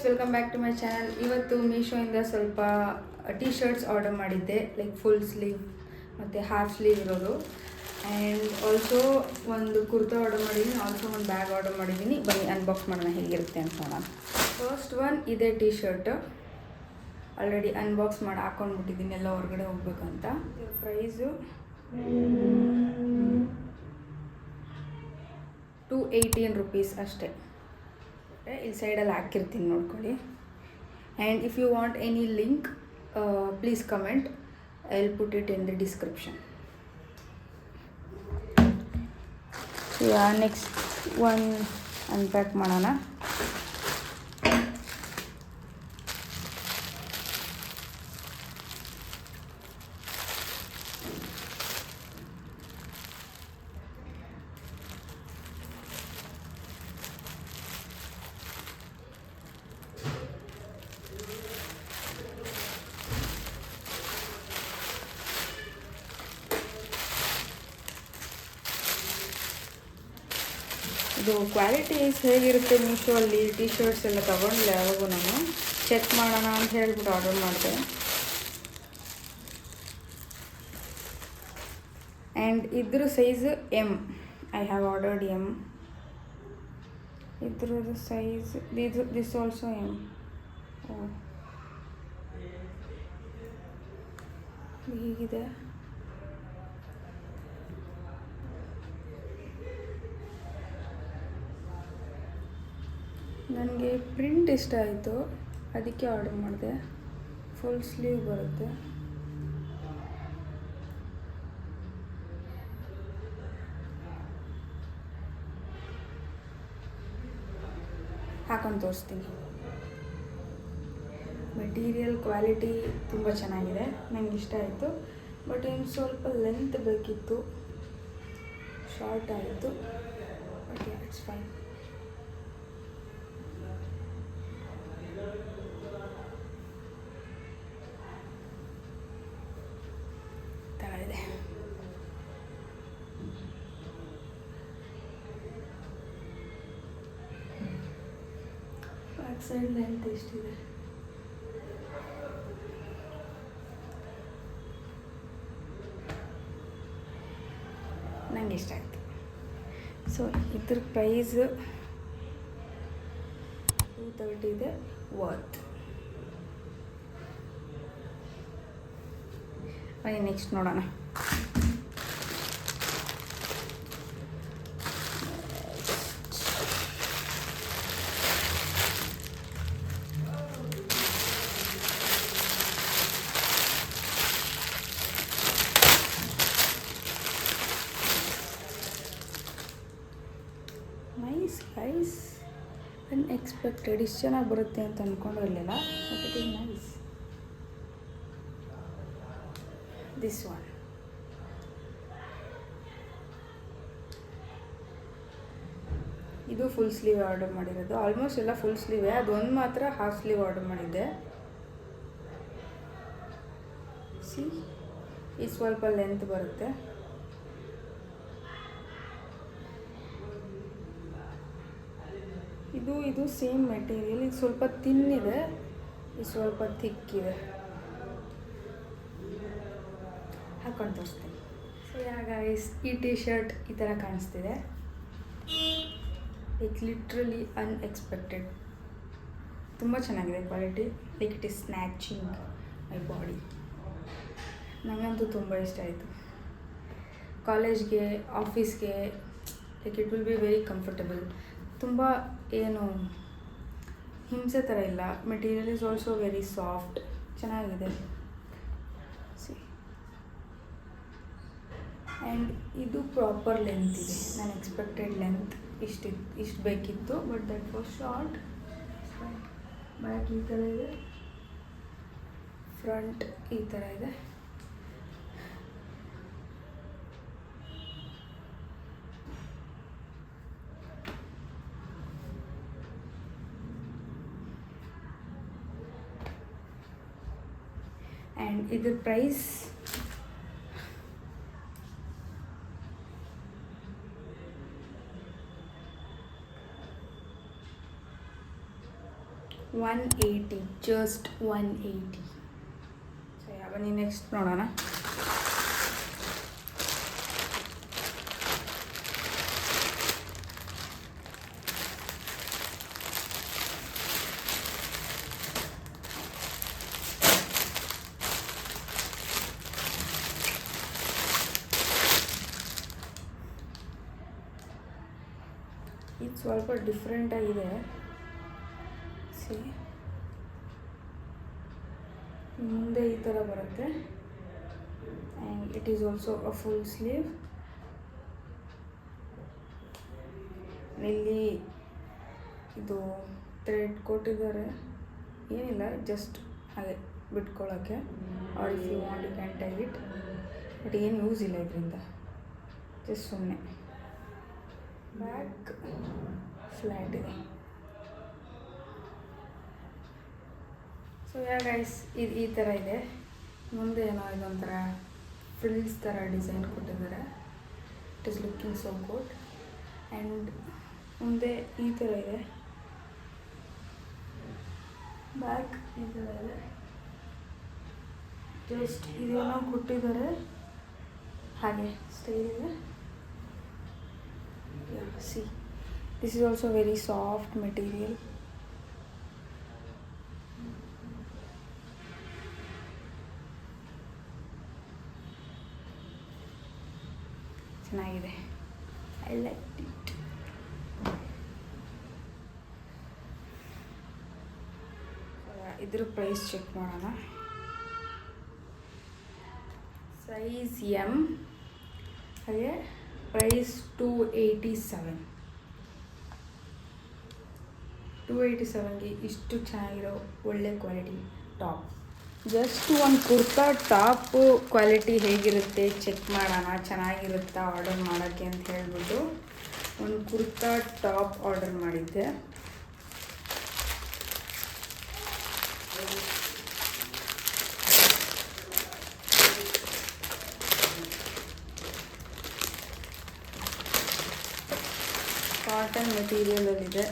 Welcome back to my channel. ಇವತ್ತು ಮೀಶೋಯಿಂದ ಸ್ವಲ್ಪ ಟಿ ಶರ್ಟ್ಸ್ ಆರ್ಡರ್ ಮಾಡಿದ್ದೆ, ಲೈಕ್ ಫುಲ್ ಸ್ಲೀವ್ ಮತ್ತು ಹಾಫ್ ಸ್ಲೀವ್ ಇರೋದು. ಆ್ಯಂಡ್ ಆಲ್ಸೋ ಒಂದು ಕುರ್ತಾ ಆರ್ಡರ್ ಮಾಡಿದ್ದೀನಿ, ಆಲ್ಸೋ ಒಂದು ಬ್ಯಾಗ್ ಆರ್ಡರ್ ಮಾಡಿದ್ದೀನಿ. ಬನ್ನಿ ಅನ್ಬಾಕ್ಸ್ ಮಾಡೋಣ ಹೇಗಿರುತ್ತೆ ಅಂತ ನೋಡೋಣ. ಫಸ್ಟ್ ಒನ್ ಇದೆ ಟಿ ಶರ್ಟ್. ಆಲ್ರೆಡಿ ಅನ್ಬಾಕ್ಸ್ ಮಾಡಿ ಹಾಕೊಂಡ್ಬಿಟ್ಟಿದ್ದೀನಿ ಎಲ್ಲ ಹೊರಗಡೆ ಹೋಗ್ಬೇಕಂತ. ಪ್ರೈಸು ₹218 ಅಷ್ಟೇ. ಇಲ್ಲಿ ಸೈಡಲ್ಲಿ ಹಾಕಿರ್ತೀನಿ ನೋಡ್ಕೊಳ್ಳಿ. And if you want any link please comment, I will put it in the description. Next one unpack ಮಾಡೋಣ. ಇದು ಕ್ವಾಲಿಟೀಸ್ ಹೇಗಿರುತ್ತೆ ಮೀಶೋ ಅಲ್ಲಿ ಟಿ ಶರ್ಟ್ಸ್ ಎಲ್ಲ ತೊಗೊಂಡಿಲ್ಲ ಯಾವಾಗೂ. ನಾನು ಚೆಕ್ ಮಾಡೋಣ ಅಂತ ಹೇಳ್ಬಿಟ್ಟು ಆರ್ಡರ್ ಮಾಡಿದೆ. ಆ್ಯಂಡ್ ಇದ್ರ size M. I have ordered M. ಇದ್ರದ್ದು ಸೈಜ್ ದಿಸ್ ಆಲ್ಸೋ ಎಮ್. ಹೀಗಿದೆ. ನನಗೆ ಪ್ರಿಂಟ್ ಇಷ್ಟ ಆಯಿತು, ಅದಕ್ಕೆ ಆರ್ಡರ್ ಮಾಡಿದೆ. ಫುಲ್ ಸ್ಲೀವ್ ಬರುತ್ತೆ. ಹಾಕೊಂಡು ತೋರಿಸ್ತೀನಿ. ಮೆಟೀರಿಯಲ್ ಕ್ವಾಲಿಟಿ ತುಂಬ ಚೆನ್ನಾಗಿದೆ, ನನಗೆ ಇಷ್ಟ ಆಯಿತು. ಬಟ್ ಇನ್ನು ಸ್ವಲ್ಪ ಲೆಂತ್ ಬೇಕಿತ್ತು, ಶಾರ್ಟ್ ಆಯಿತು. But it's fine. ಇದೆ ಬ್ಯಾಕ್ ಸೈಡ್ ಲೆಂತ್ ಎಷ್ಟಿದೆ? ನನಗೆ ಇಷ್ಟ ಆಯಿತು. ಸೊ ಇದ್ರ ಪ್ರೈಸ್ $230 ಇದೆ, ವರ್ತ್. ಬನ್ನಿ ನೆಕ್ಸ್ಟ್ ನೋಡೋಣ. Nice guys, unexpected. ಇಷ್ಟು ಚೆನ್ನಾಗಿ ಬರುತ್ತೆ ಅಂತ ಅಂದ್ಕೊಂಡಿರಲಿಲ್ಲ, but it is nice. This one ಇದು ಫುಲ್ ಸ್ಲೀವ್ ಆರ್ಡರ್ ಮಾಡಿರೋದು. ಆಲ್ಮೋಸ್ಟ್ ಎಲ್ಲ ಫುಲ್ ಸ್ಲೀವೇ, ಅದೊಂದು ಮಾತ್ರ ಹಾಫ್ ಸ್ಲೀವ್ ಆರ್ಡರ್ ಮಾಡಿದ್ದೆ. ಸಿ, ಇದು ಸ್ವಲ್ಪ ಲೆಂತ್ ಬರುತ್ತೆ. ಇದು ಸೇಮ್ ಮೆಟೀರಿಯಲ್. ಇದು ಸ್ವಲ್ಪ ತಿನ್ ಇದೆ, ಇದು ಸ್ವಲ್ಪ ಥಿಕ್ ಇದೆ. ಹಾಕೊಂಡು ತೋರಿಸ್ತೀನಿ. ಸೊ ಗೈಸ್, ಈ ಟಿ ಶರ್ಟ್ ಈ ಥರ ಕಾಣಿಸ್ತಿದೆ. Like literally unexpected. ತುಂಬ ಚೆನ್ನಾಗಿದೆ quality. Like it is snatching my body. ನನಗಂತೂ ತುಂಬ ಇಷ್ಟ ಆಯಿತು. ಕಾಲೇಜ್ಗೆ, ಆಫೀಸ್ಗೆ like it will be very comfortable. ತುಂಬ ಏನು ಹಿಂಸೆ ಥರ ಇಲ್ಲ. Material is also very soft, ಚೆನ್ನಾಗಿದೆ. ಆ್ಯಂಡ್ ಇದು ಪ್ರಾಪರ್ ಲೆಂತ್ ಇದೆ. ನಾನು ಎಕ್ಸ್ಪೆಕ್ಟೆಡ್ ಲೆಂತ್ ಇಷ್ಟು ಬೇಕಿತ್ತು, but that was short. Back ಈ ಥರ ಇದೆ, ಫ್ರಂಟ್ ಈ ಥರ ಇದೆ. ಆ್ಯಂಡ್ ಇದ್ರ ಪ್ರೈಸ್ 180, ಜಸ್ಟ್ 180. ಸೊ ಬನ್ನಿ ನೆಕ್ಸ್ಟ್ ನೋಡೋಣ. ಇದು ಸ್ವಲ್ಪ ಡಿಫ್ರೆಂಟ್ ಆಗಿದೆ. ಸಿ, ಮುಂದೆ ಈ ಥರ ಬರುತ್ತೆ and it is also a full sleeve. ಇಲ್ಲಿ ಇದು ಥ್ರೆಡ್ ಕೊಟ್ಟಿದ್ದಾರೆ, ಏನಿಲ್ಲ ಜಸ್ಟ್ ಹಾಗೆ ಬಿಟ್ಕೊಳ್ಳೋಕ್ಕೆ. Or if you want you can tie it, but ಏನು ಯೂಸ್ ಇಲ್ಲ ಇದರಿಂದ, ಜಸ್ಟ್ ಸುಮ್ಮನೆ. ಬ್ಯಾಕ್ ಫ್ಲ್ಯಾಟ್ ಇದೆ. ಸೊ ಗೈಸ್, ಇದು ಈ ಥರ ಇದೆ. ಮುಂದೆ ಏನೋ ಇದೊಂಥರ ಫ್ರಿಲ್ಸ್ ಥರ ಡಿಸೈನ್ ಕೊಟ್ಟಿದ್ದಾರೆ. It is looking so good. And ಮುಂದೆ ಈ ಥರ ಇದೆ, ಬ್ಯಾಕ್ ಈ ಥರ ಇದೆ. ಜಸ್ಟ್ ಇದೇನೋ ಕೊಟ್ಟಿದ್ದಾರೆ, ಹಾಗೆ ಸ್ಟೈಲ್ ಇದೆ. See, this is also very soft material. ಚೆನ್ನಾಗಿದೆ, I liked it. ಇದ್ರ ಪ್ರೈಸ್ ಚೆಕ್ ಮಾಡೋಣ. ಸೈಜ್ ಎಮ್, ಹಾಗೆ ಪ್ರೈಸ್ 287ಗೆ ಇಷ್ಟು ಚೆನ್ನಾಗಿರೋ ಒಳ್ಳೆ ಕ್ವಾಲಿಟಿ ಟಾಪ್. ಜಸ್ಟ್ ಒಂದು ಕುರ್ತಾ ಟಾಪ್ ಕ್ವಾಲಿಟಿ ಹೇಗಿರುತ್ತೆ ಚೆಕ್ ಮಾಡೋಣ, ಚೆನ್ನಾಗಿರುತ್ತಾ ಆರ್ಡರ್ ಮಾಡೋಕ್ಕೆ ಅಂತ ಹೇಳ್ಬಿಟ್ಟು ಒಂದು ಕುರ್ತಾ ಟಾಪ್ ಆರ್ಡರ್ ಮಾಡಿದ್ದೆ. ಕಾಟನ್ ಮೆಟೀರಿಯಲಲ್ಲಿದೆ,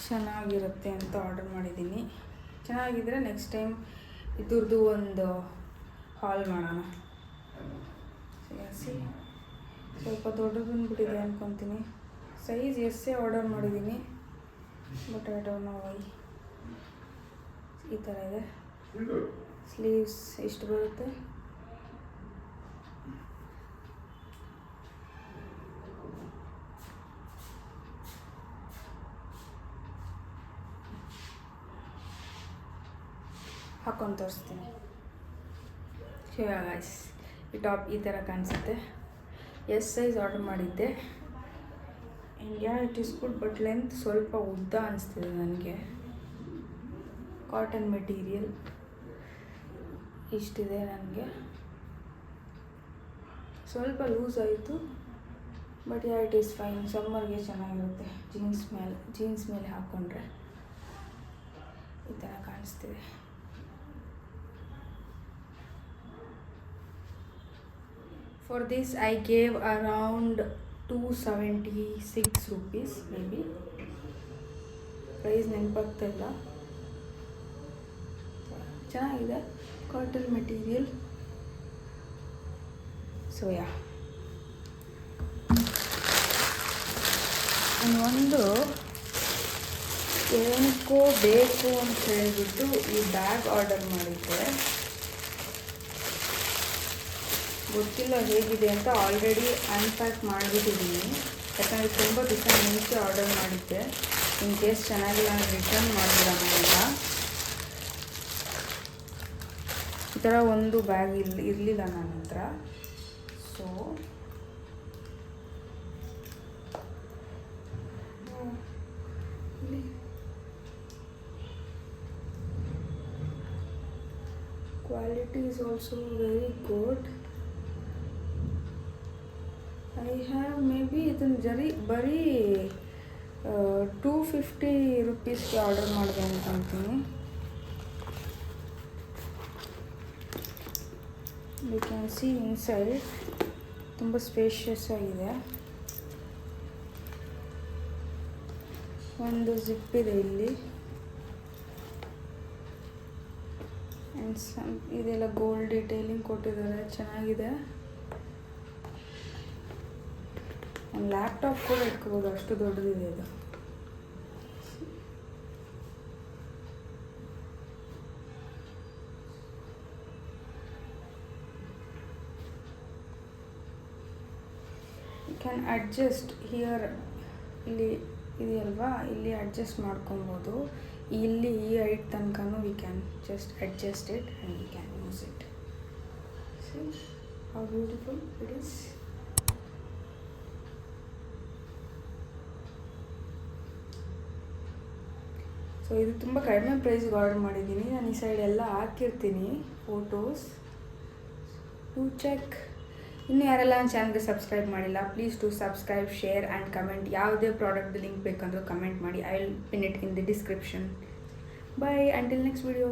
ಚೆನ್ನಾಗಿರುತ್ತೆ ಅಂತ ಆರ್ಡರ್ ಮಾಡಿದ್ದೀನಿ. ಚೆನ್ನಾಗಿದ್ದರೆ ನೆಕ್ಸ್ಟ್ ಟೈಮ್ ಇದ್ರದ್ದು ಒಂದು ಹಾಲ್ ಮಾಡೋಣ. ಸಿ, ಸ್ವಲ್ಪ ದೊಡ್ಡದು ಬಂದುಬಿಟ್ಟಿದೆ ಅಂದ್ಕೊತೀನಿ. ಸೈಜ್ ಎಸ್ಸೇ ಆರ್ಡರ್ ಮಾಡಿದ್ದೀನಿ, but I don't know why. ಈ ಥರ ಇದೆ. ಸ್ಲೀವ್ಸ್ ಇಷ್ಟು ಬರುತ್ತೆ. ಹಾಕೊಂಡು ತೋರಿಸ್ತೀನಿ. ಗೈಸ್, ಈ ಟಾಪ್ ಈ ಥರ ಕಾಣಿಸುತ್ತೆ. ಎಸ್ ಸೈಜ್ ಆರ್ಡರ್ ಮಾಡಿದ್ದೆ. ಯಾ it is good, but length ಸ್ವಲ್ಪ ಉದ್ದ ಅನಿಸ್ತಿದೆ ನನಗೆ. ಕಾಟನ್ ಮೆಟೀರಿಯಲ್ ಇಷ್ಟಿದೆ ನನಗೆ. ಸ್ವಲ್ಪ ಲೂಸ್ ಆಯಿತು, but yeah it is fine. ಸಮ್ಮರ್ಗೆ ಚೆನ್ನಾಗಿರುತ್ತೆ. ಜೀನ್ಸ್ ಮೇಲೆ ಹಾಕ್ಕೊಂಡ್ರೆ ಈ ಥರ ಕಾಣಿಸ್ತಿದೆ. For this I gave around 276 rupees maybe. Price ನೆನಪಾಗ್ತಾಯಿಲ್ಲ. ಚೆನ್ನಾಗಿದೆ, ಕಾಟನ್ ಮೆಟೀರಿಯಲ್. ಸೊ ಒಂದು ಏನಕ್ಕೋ ಬೇಕು ಅಂತ ಹೇಳಿಬಿಟ್ಟು ಈ ಬ್ಯಾಗ್ ಆರ್ಡರ್ ಮಾಡಿದ್ದೆ. ಗೊತ್ತಿಲ್ಲ ಹೇಗಿದೆ ಅಂತ. ಆಲ್ರೆಡಿ ಅನ್ಪ್ಯಾಕ್ ಮಾಡಿಬಿಟ್ಟಿದ್ದೀನಿ, ಯಾಕಂದರೆ ತುಂಬ ದಿವಸ ಮುಂಚೆ ಆರ್ಡರ್ ಮಾಡಿದ್ದೆ. ಇನ್ ಕೇಸ್ ಚೆನ್ನಾಗಿಲ್ಲ ನಾನು ರಿಟರ್ನ್ ಮಾಡಿಬಿಡೋಣ ಅಂತ. ಈ ಥರ ಒಂದು ಬ್ಯಾಗ್ ಇರಲಿಲ್ಲ ನನ್ನ ಹತ್ರ. So quality is also very good. I have maybe ಇದನ್ನು ಬರೀ 250 ರೂಪೀಸ್ಗೆ ಆರ್ಡರ್ ಮಾಡಿದೆ ಅಂದ್ಕೊತೀನಿ. ಯು ಕ್ಯಾನ್ ಸಿ ಇನ್ಸೈಡ್ ತುಂಬ ಸ್ಪೇಷಿಯಸ್ ಆಗಿದೆ. ಒಂದು ಜಿಪ್ ಇದೆ ಇಲ್ಲಿ. ಇದೆಲ್ಲ ಗೋಲ್ಡ್ ಡಿಟೇಲಿಂಗ್ ಕೊಟ್ಟಿದ್ದಾರೆ, ಚೆನ್ನಾಗಿದೆ. ಒಂದು ಲ್ಯಾಪ್ಟಾಪ್ ಕೂಡ ಇಟ್ಕೋಬೋದು, ಅಷ್ಟು ದೊಡ್ಡದಿದೆ ಇದು. ಕ್ಯಾನ್ ಅಡ್ಜಸ್ಟ್ ಹಿಯರ್, ಇಲ್ಲಿ ಇದೆಯಲ್ವಾ, ಇಲ್ಲಿ ಅಡ್ಜಸ್ಟ್ ಮಾಡ್ಕೊಬೋದು. ಇಲ್ಲಿ ಈ ಹೈಟ್ ತನಕನೂ we can just adjust it and we can use it. C how beautiful it is. So ಇದು ತುಂಬ ಕಡಿಮೆ ಪ್ರೈಸ್ಗೆ ಆರ್ಡರ್ ಮಾಡಿದ್ದೀನಿ. ನಾನು ಈ ಸೈಡ್ ಎಲ್ಲ ಹಾಕಿರ್ತೀನಿ ಫೋಟೋಸ್, ಟು ಚೆಕ್. ಇನ್ನು ಯಾರೆಲ್ಲ ನನ್ನ ಚಾನಲ್ಗೆ ಸಬ್ಸ್ಕ್ರೈಬ್ ಮಾಡಿಲ್ಲ, please to subscribe, share and comment. ಯಾವುದೇ ಪ್ರಾಡಕ್ಟ್ ಲಿಂಕ್ ಬೇಕಂದ್ರೂ ಕಮೆಂಟ್ ಮಾಡಿ. I will pin it in the description. Bye, until next video.